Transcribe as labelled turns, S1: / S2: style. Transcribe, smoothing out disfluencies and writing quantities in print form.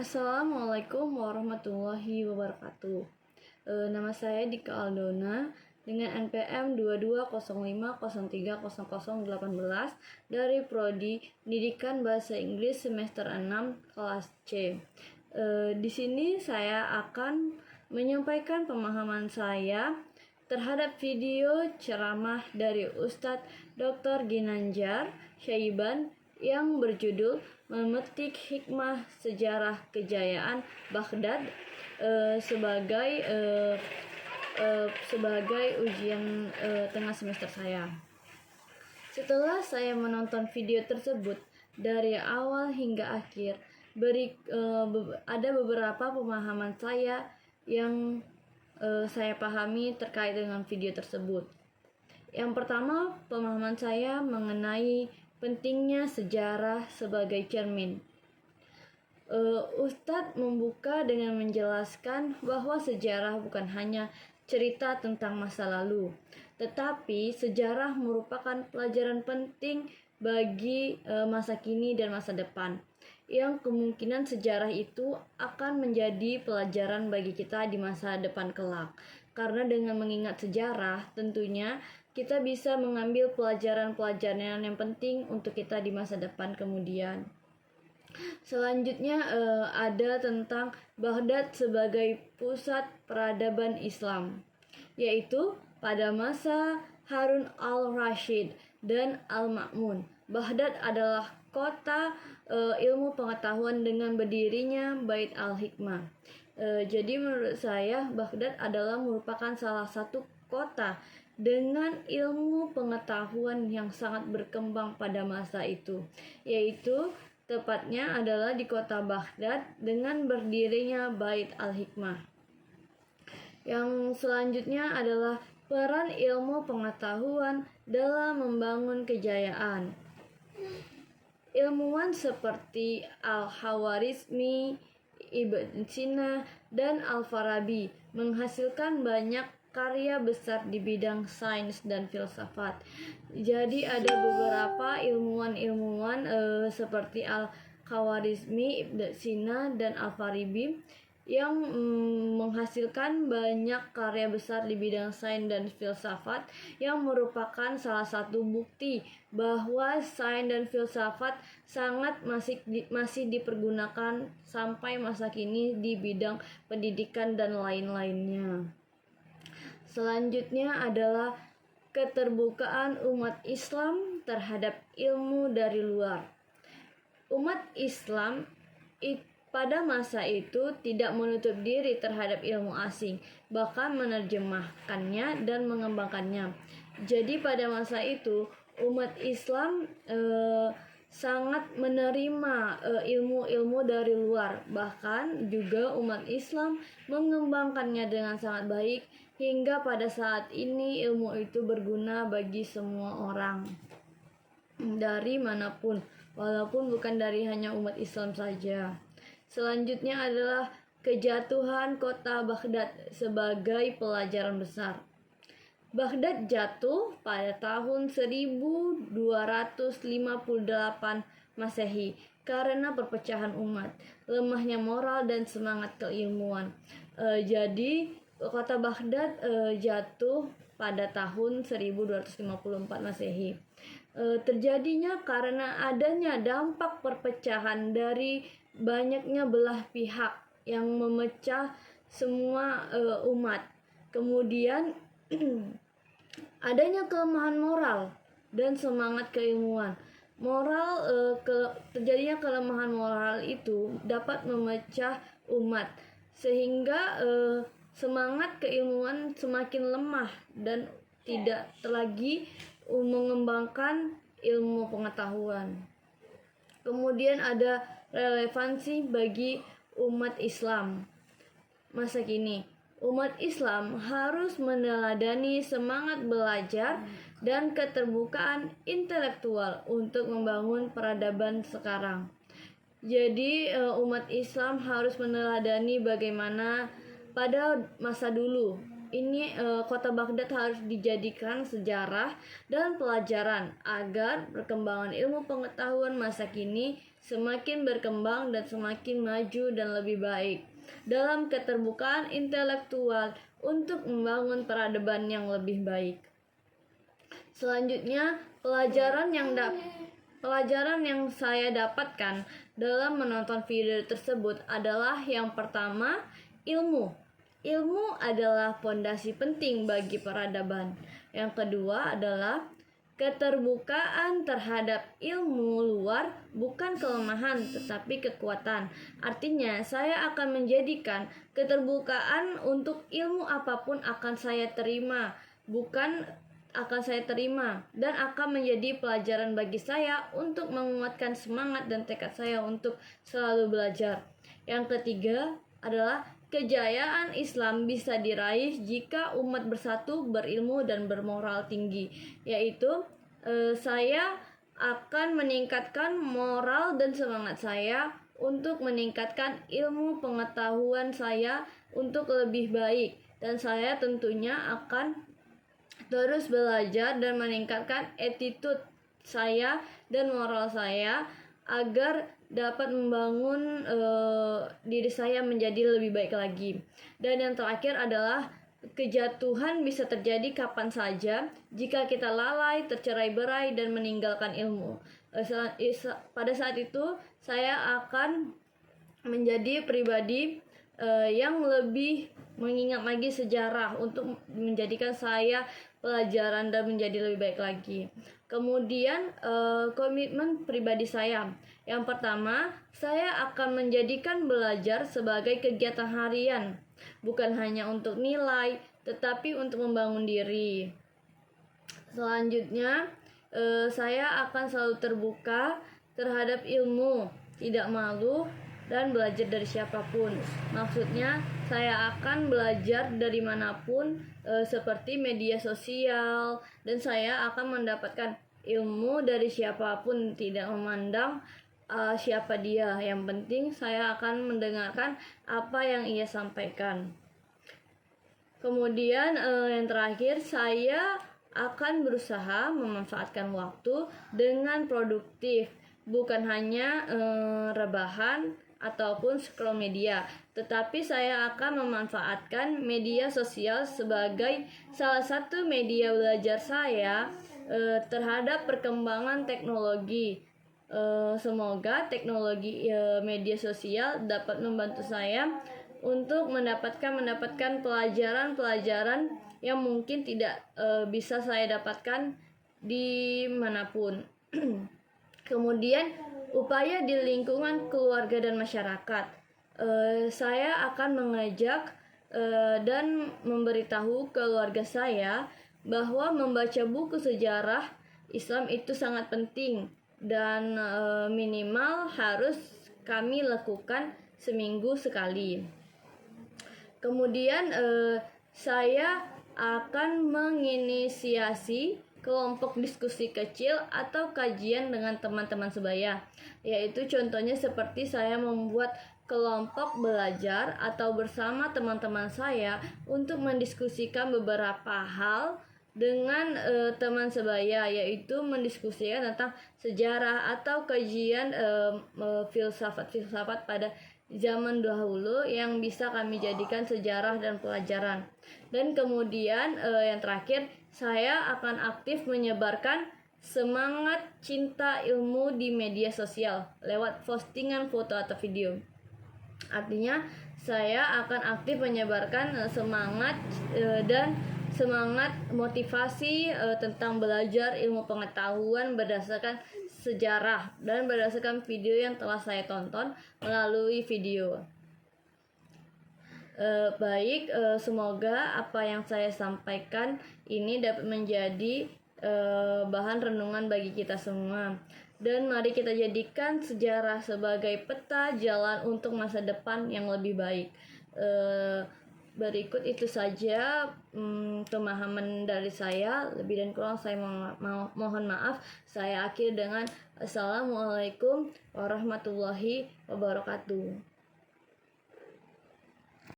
S1: Assalamualaikum warahmatullahi wabarakatuh. Nama saya Dika Aldona dengan NPM 2205030018 dari Prodi Pendidikan Bahasa Inggris semester 6 kelas C. Di sini saya akan menyampaikan pemahaman saya terhadap video ceramah dari Ustadz Dr. Ginanjar Syaiban yang berjudul Memetik Hikmah Sejarah Kejayaan Baghdad sebagai ujian tengah semester saya. Setelah saya menonton video tersebut dari awal hingga akhir, ada beberapa pemahaman saya yang saya pahami terkait dengan video tersebut. Yang pertama, pemahaman saya mengenai pentingnya sejarah sebagai cermin. Ustadz membuka dengan menjelaskan bahwa sejarah bukan hanya cerita tentang masa lalu, tetapi sejarah merupakan pelajaran penting bagi masa kini dan masa depan, yang kemungkinan sejarah itu akan menjadi pelajaran bagi kita di masa depan kelak. Karena dengan mengingat sejarah, tentunya kita bisa mengambil pelajaran-pelajaran yang penting untuk kita di masa depan kemudian. Selanjutnya ada tentang Baghdad sebagai pusat peradaban Islam, yaitu pada masa Harun al-Rashid dan al-Ma'mun. Baghdad adalah kota ilmu pengetahuan dengan berdirinya Bait al-Hikmah. Jadi menurut saya Baghdad adalah merupakan salah satu kota dengan ilmu pengetahuan yang sangat berkembang pada masa itu, yaitu tepatnya adalah di kota Baghdad dengan berdirinya Bait al-Hikmah. Yang selanjutnya adalah peran ilmu pengetahuan dalam membangun kejayaan. Ilmuwan seperti Al-Khawarizmi, Ibn Sina, dan Al-Farabi menghasilkan banyak karya besar di bidang sains dan filsafat. Jadi ada beberapa ilmuwan seperti Al-Khawarizmi, Ibn Sina, dan Al-Farabi yang menghasilkan banyak karya besar di bidang sains dan filsafat, yang merupakan salah satu bukti bahwa sains dan filsafat sangat masih dipergunakan sampai masa kini di bidang pendidikan dan lain-lainnya. Selanjutnya adalah keterbukaan umat Islam terhadap ilmu dari luar. Umat Islam pada masa itu tidak menutup diri terhadap ilmu asing, bahkan menerjemahkannya dan mengembangkannya. Jadi pada masa itu umat Islam sangat menerima ilmu-ilmu dari luar, bahkan juga umat Islam mengembangkannya dengan sangat baik, hingga pada saat ini ilmu itu berguna bagi semua orang dari manapun, walaupun bukan dari hanya umat Islam saja. Selanjutnya adalah kejatuhan kota Baghdad sebagai pelajaran besar. Baghdad jatuh pada tahun 1258 Masehi karena perpecahan umat, lemahnya moral dan semangat keilmuan. Jadi kota Baghdad jatuh pada tahun 1254 Masehi. Terjadinya karena adanya dampak perpecahan dari banyaknya belah pihak yang memecah semua umat. Kemudian adanya kelemahan moral dan semangat keilmuan. Terjadinya kelemahan moral itu dapat memecah umat, sehingga semangat keilmuan semakin lemah dan tidak lagi mengembangkan ilmu pengetahuan. Kemudian ada relevansi bagi umat Islam masa kini. Umat Islam harus meneladani semangat belajar dan keterbukaan intelektual untuk membangun peradaban sekarang. Jadi umat Islam harus meneladani bagaimana pada masa dulu kota Baghdad harus dijadikan sejarah dan pelajaran agar perkembangan ilmu pengetahuan masa kini semakin berkembang dan semakin maju dan lebih baik dalam keterbukaan intelektual untuk membangun peradaban yang lebih baik. Selanjutnya, pelajaran yang saya dapatkan dalam menonton video tersebut adalah yang pertama, ilmu. Ilmu adalah fondasi penting bagi peradaban. Yang kedua adalah keterbukaan terhadap ilmu luar bukan kelemahan tetapi kekuatan. Artinya, saya akan menjadikan keterbukaan untuk ilmu apapun akan saya terima, dan akan menjadi pelajaran bagi saya untuk menguatkan semangat dan tekad saya untuk selalu belajar. Yang ketiga adalah kejayaan Islam bisa diraih jika umat bersatu, berilmu, dan bermoral tinggi, yaitu saya akan meningkatkan moral dan semangat saya untuk meningkatkan ilmu pengetahuan saya untuk lebih baik, dan saya tentunya akan terus belajar dan meningkatkan attitude saya dan moral saya agar dapat membangun diri saya menjadi lebih baik lagi. Dan yang terakhir adalah kejatuhan bisa terjadi kapan saja jika kita lalai, tercerai-berai, dan meninggalkan ilmu. Pada saat itu saya akan menjadi pribadi yang lebih mengingat lagi sejarah untuk menjadikan saya pelajaran dan menjadi lebih baik lagi. Kemudian komitmen pribadi saya. Yang pertama, saya akan menjadikan belajar sebagai kegiatan harian, bukan hanya untuk nilai, tetapi untuk membangun diri. Selanjutnya, saya akan selalu terbuka terhadap ilmu, tidak malu, dan belajar dari siapapun. Maksudnya, saya akan belajar dari manapun, seperti media sosial, dan saya akan mendapatkan ilmu dari siapapun, tidak memandang siapa dia. Yang penting saya akan mendengarkan apa yang ia sampaikan. Kemudian yang terakhir, saya akan berusaha memanfaatkan waktu dengan produktif, bukan hanya rebahan ataupun scroll media, tetapi saya akan memanfaatkan media sosial sebagai salah satu media belajar saya terhadap perkembangan teknologi. Semoga teknologi media sosial dapat membantu saya untuk mendapatkan pelajaran-pelajaran yang mungkin tidak bisa saya dapatkan di manapun. Kemudian upaya di lingkungan keluarga dan masyarakat. Saya akan mengajak dan memberitahu keluarga saya bahwa membaca buku sejarah Islam itu sangat penting dan minimal harus kami lakukan seminggu sekali. Kemudian saya akan menginisiasi kelompok diskusi kecil atau kajian dengan teman-teman sebaya, yaitu contohnya seperti saya membuat kelompok belajar atau bersama teman-teman saya untuk mendiskusikan beberapa hal dengan teman sebaya, yaitu mendiskusikan tentang sejarah atau kajian filsafat pada zaman dahulu yang bisa kami jadikan sejarah dan pelajaran. Dan kemudian yang terakhir, saya akan aktif menyebarkan semangat cinta ilmu di media sosial lewat postingan foto atau video. Artinya saya akan aktif menyebarkan semangat dan semangat motivasi tentang belajar ilmu pengetahuan berdasarkan sejarah dan berdasarkan video yang telah saya tonton melalui video. Semoga apa yang saya sampaikan ini dapat menjadi bahan renungan bagi kita semua. Dan mari kita jadikan sejarah sebagai peta jalan untuk masa depan yang lebih baik. Berikut itu saja pemahaman dari saya. Lebih dan kurang saya mohon maaf. Saya akhir dengan Assalamualaikum warahmatullahi wabarakatuh.